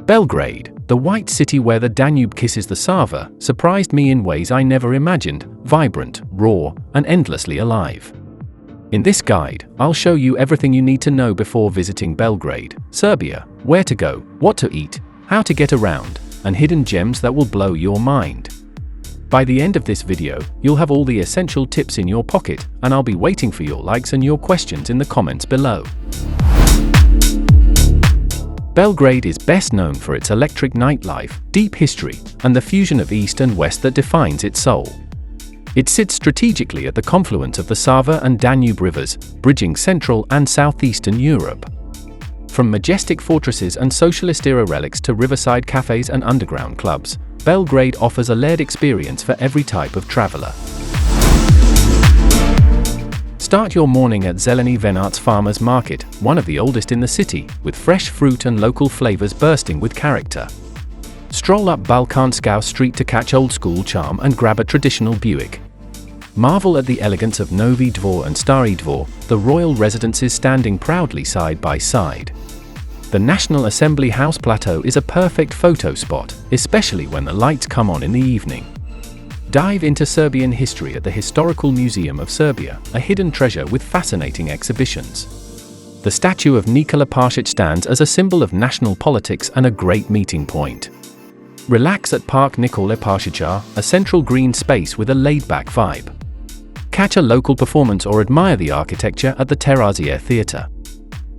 Belgrade, the white city where the Danube kisses the Sava, surprised me in ways I never imagined: vibrant, raw, and endlessly alive. In this guide, I'll show you everything you need to know before visiting Belgrade, Serbia: where to go, what to eat, how to get around, and hidden gems that will blow your mind. By the end of this video, you'll have all the essential tips in your pocket, and I'll be waiting for your likes and your questions in the comments below. Belgrade is best known for its electric nightlife, deep history, and the fusion of East and West that defines its soul. It sits strategically at the confluence of the Sava and Danube rivers, bridging Central and Southeastern Europe. From majestic fortresses and socialist-era relics to riverside cafes and underground clubs, Belgrade offers a layered experience for every type of traveler. Start your morning at Zeleni Venac Farmers Market, one of the oldest in the city, with fresh fruit and local flavors bursting with character. Stroll up Balkanskoe Street to catch old-school charm and grab a traditional Buick. Marvel at the elegance of Novi Dvor and Stari Dvor, the royal residences standing proudly side by side. The National Assembly House Plateau is a perfect photo spot, especially when the lights come on in the evening. Dive into Serbian history at the Historical Museum of Serbia, a hidden treasure with fascinating exhibitions. The statue of Nikola Pašić stands as a symbol of national politics and a great meeting point. Relax at Park Nikola Pašića, a central green space with a laid-back vibe. Catch a local performance or admire the architecture at the Terazier Theatre.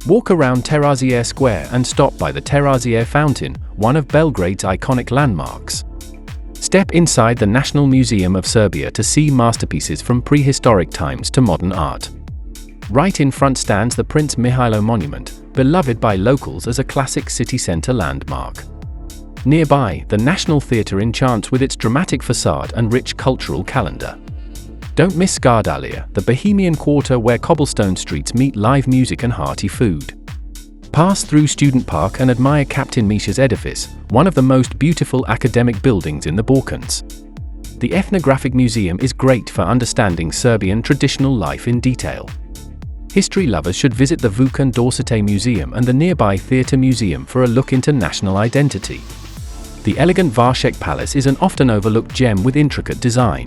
Walk around Terazier Square and stop by the Terazier Fountain, one of Belgrade's iconic landmarks. Step inside the National Museum of Serbia to see masterpieces from prehistoric times to modern art. Right in front stands the Prince Mihailo Monument, beloved by locals as a classic city centre landmark. Nearby, the National Theatre enchants with its dramatic facade and rich cultural calendar. Don't miss Skardalia, the Bohemian quarter where cobblestone streets meet live music and hearty food. Pass through Student Park and admire Captain Misha's edifice, one of the most beautiful academic buildings in the Balkans. The Ethnographic Museum is great for understanding Serbian traditional life in detail. History lovers should visit the Vukan Dorsete Museum and the nearby Theatre Museum for a look into national identity. The elegant Varšek Palace is an often overlooked gem with intricate design.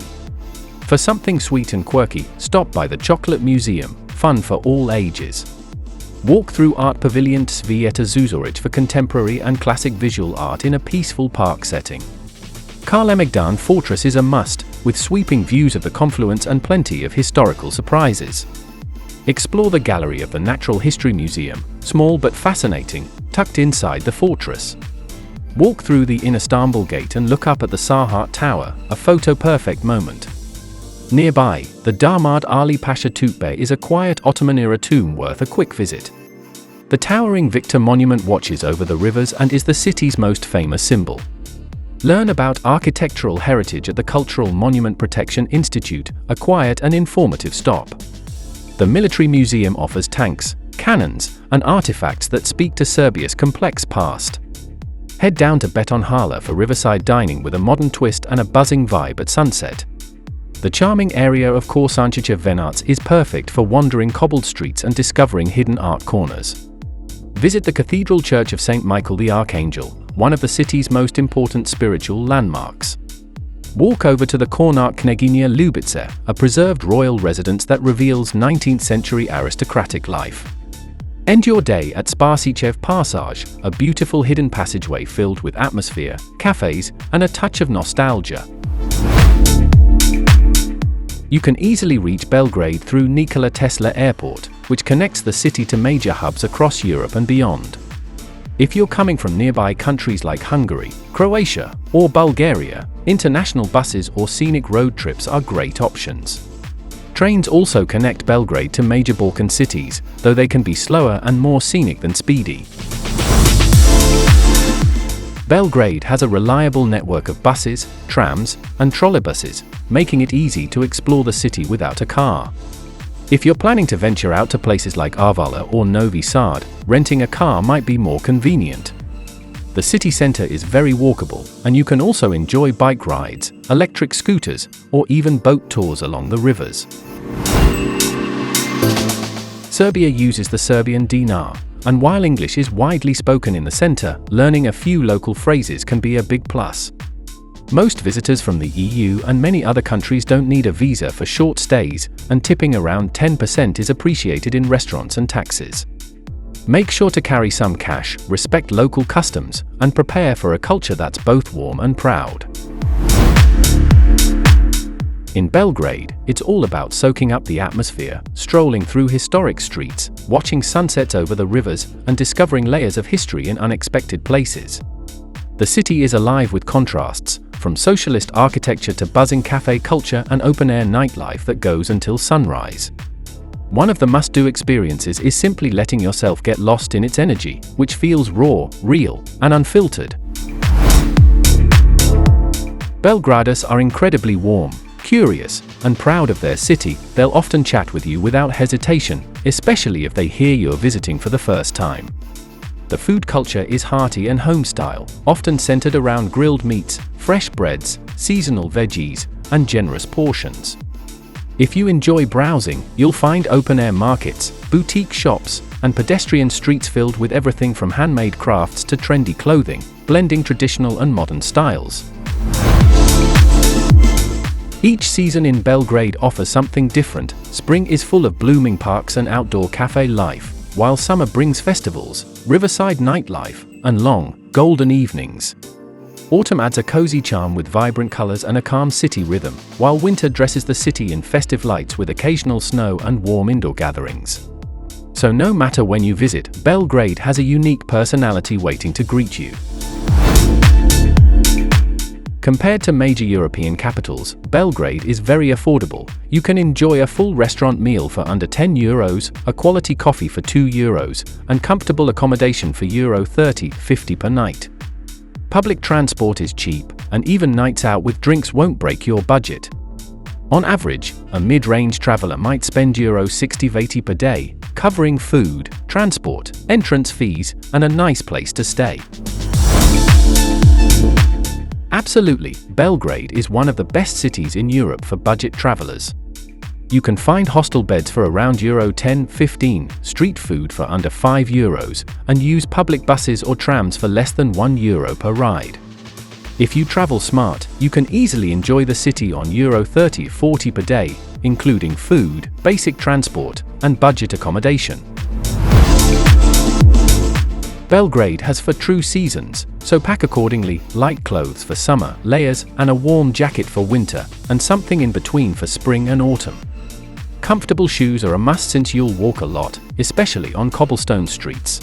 For something sweet and quirky, stop by the Chocolate Museum, fun for all ages. Walk through Art Pavilion Cvijeta Zuzoric for contemporary and classic visual art in a peaceful park setting. Kalemegdan Fortress is a must, with sweeping views of the confluence and plenty of historical surprises. Explore the gallery of the Natural History Museum, small but fascinating, tucked inside the fortress. Walk through the Inner Istanbul Gate and look up at the Sahat Tower, a photo-perfect moment. Nearby, the Damad Ali Pasha Türbe is a quiet Ottoman-era tomb worth a quick visit. The towering Victor Monument watches over the rivers and is the city's most famous symbol. Learn about architectural heritage at the Cultural Monument Protection Institute, a quiet and informative stop. The Military Museum offers tanks, cannons, and artifacts that speak to Serbia's complex past. Head down to Beton Hala for riverside dining with a modern twist and a buzzing vibe at sunset. The charming area of Korsančića Venac is perfect for wandering cobbled streets and discovering hidden art corners. Visit the Cathedral Church of St. Michael the Archangel, one of the city's most important spiritual landmarks. Walk over to the Kornat Kneginja Ljubica, a preserved royal residence that reveals 19th-century aristocratic life. End your day at Spasićev Passage, a beautiful hidden passageway filled with atmosphere, cafes, and a touch of nostalgia. You can easily reach Belgrade through Nikola Tesla Airport, which connects the city to major hubs across Europe and beyond. If you're coming from nearby countries like Hungary, Croatia, or Bulgaria, international buses or scenic road trips are great options. Trains also connect Belgrade to major Balkan cities, though they can be slower and more scenic than speedy. Belgrade has a reliable network of buses, trams, and trolleybuses, making it easy to explore the city without a car. If you're planning to venture out to places like Arvala or Novi Sad, renting a car might be more convenient. The city center is very walkable, and you can also enjoy bike rides, electric scooters, or even boat tours along the rivers. Serbia uses the Serbian dinar, and while English is widely spoken in the center, learning a few local phrases can be a big plus. Most visitors from the EU and many other countries don't need a visa for short stays, and tipping around 10% is appreciated in restaurants and taxis. Make sure to carry some cash, respect local customs, and prepare for a culture that's both warm and proud. In Belgrade, it's all about soaking up the atmosphere, strolling through historic streets, watching sunsets over the rivers, and discovering layers of history in unexpected places. The city is alive with contrasts, from socialist architecture to buzzing cafe culture and open-air nightlife that goes until sunrise. One of the must-do experiences is simply letting yourself get lost in its energy, which feels raw, real, and unfiltered. Belgraders are incredibly warm, curious, and proud of their city. They'll often chat with you without hesitation, especially if they hear you're visiting for the first time. The food culture is hearty and home-style, often centered around grilled meats, fresh breads, seasonal veggies, and generous portions. If you enjoy browsing, you'll find open-air markets, boutique shops, and pedestrian streets filled with everything from handmade crafts to trendy clothing, blending traditional and modern styles. Each season in Belgrade offers something different. Spring is full of blooming parks and outdoor cafe life, while summer brings festivals, riverside nightlife, and long, golden evenings. Autumn adds a cozy charm with vibrant colors and a calm city rhythm, while winter dresses the city in festive lights with occasional snow and warm indoor gatherings. So no matter when you visit, Belgrade has a unique personality waiting to greet you. Compared to major European capitals, Belgrade is very affordable. You can enjoy a full restaurant meal for under €10, a quality coffee for €2, and comfortable accommodation for €30-50 per night. Public transport is cheap, and even nights out with drinks won't break your budget. On average, a mid-range traveler might spend €60-80 per day, covering food, transport, entrance fees, and a nice place to stay. Absolutely, Belgrade is one of the best cities in Europe for budget travelers. You can find hostel beds for around €10-15, street food for under €5, and use public buses or trams for less than €1 per ride. If you travel smart, you can easily enjoy the city on €30-40 per day, including food, basic transport, and budget accommodation. Belgrade has 4 true seasons, so pack accordingly: light clothes for summer, layers, and a warm jacket for winter, and something in between for spring and autumn. Comfortable shoes are a must since you'll walk a lot, especially on cobblestone streets.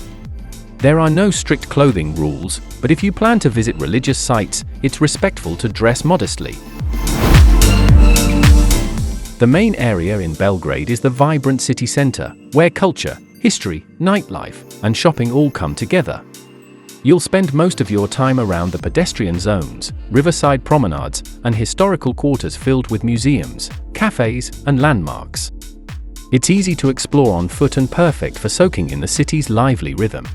There are no strict clothing rules, but if you plan to visit religious sites, it's respectful to dress modestly. The main area in Belgrade is the vibrant city center, where culture, history, nightlife, and shopping all come together. You'll spend most of your time around the pedestrian zones, riverside promenades, and historical quarters filled with museums, cafes, and landmarks. It's easy to explore on foot and perfect for soaking in the city's lively rhythm.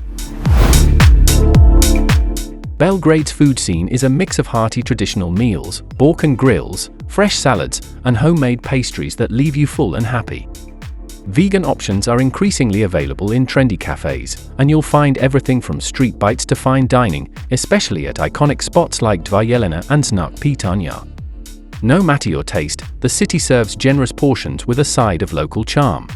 Belgrade's food scene is a mix of hearty traditional meals, Balkan grills, fresh salads, and homemade pastries that leave you full and happy. Vegan options are increasingly available in trendy cafes, and you'll find everything from street bites to fine dining, especially at iconic spots like Dva Jelena and Znak Pitanja. No matter your taste, the city serves generous portions with a side of local charm.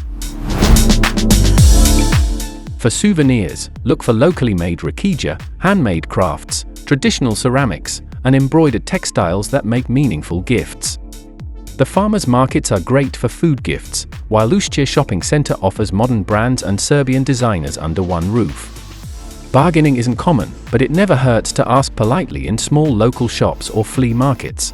For souvenirs, look for locally made rakića, handmade crafts, traditional ceramics, and embroidered textiles that make meaningful gifts. The farmers' markets are great for food gifts, while Ušće shopping center offers modern brands and Serbian designers under one roof. Bargaining isn't common, but it never hurts to ask politely in small local shops or flea markets.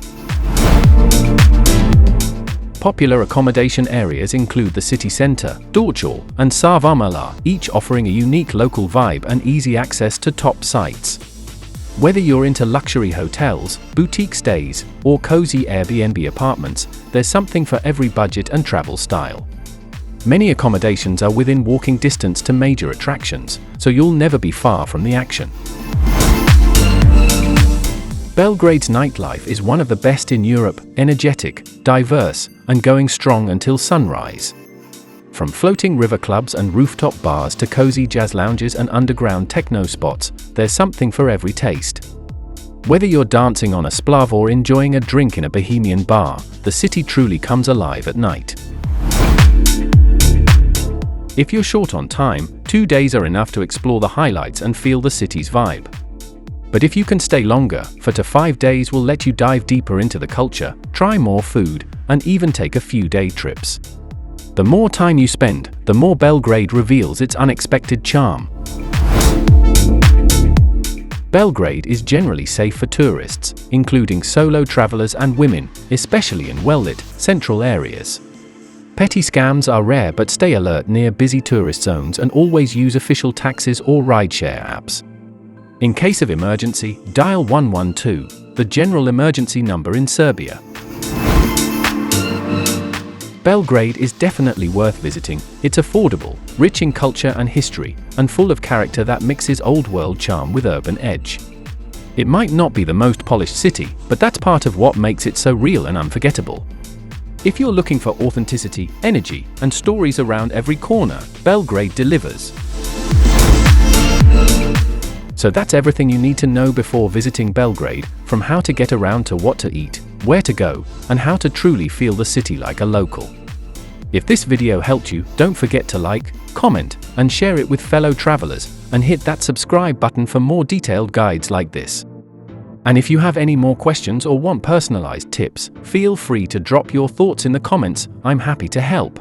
Popular accommodation areas include the city center, Dorçol, and Savamalar, each offering a unique local vibe and easy access to top sites. Whether you're into luxury hotels, boutique stays, or cozy Airbnb apartments, there's something for every budget and travel style. Many accommodations are within walking distance to major attractions, so you'll never be far from the action. Belgrade's nightlife is one of the best in Europe, energetic, diverse, and going strong until sunrise. From floating river clubs and rooftop bars to cozy jazz lounges and underground techno spots, there's something for every taste. Whether you're dancing on a splav or enjoying a drink in a bohemian bar, the city truly comes alive at night. If you're short on time, 2 days are enough to explore the highlights and feel the city's vibe. But if you can stay longer, 4 to 5 days will let you dive deeper into the culture, try more food, and even take a few day trips. The more time you spend, the more Belgrade reveals its unexpected charm. Belgrade is generally safe for tourists, including solo travelers and women, especially in well-lit, central areas. Petty scams are rare, but stay alert near busy tourist zones and always use official taxis or rideshare apps. In case of emergency, dial 112, the general emergency number in Serbia. Belgrade is definitely worth visiting. It's affordable, rich in culture and history, and full of character that mixes old-world charm with urban edge. It might not be the most polished city, but that's part of what makes it so real and unforgettable. If you're looking for authenticity, energy, and stories around every corner, Belgrade delivers. So that's everything you need to know before visiting Belgrade, from how to get around to what to eat, where to go, and how to truly feel the city like a local. If this video helped you, don't forget to like, comment, and share it with fellow travelers, and hit that subscribe button for more detailed guides like this. And if you have any more questions or want personalized tips, feel free to drop your thoughts in the comments. I'm happy to help.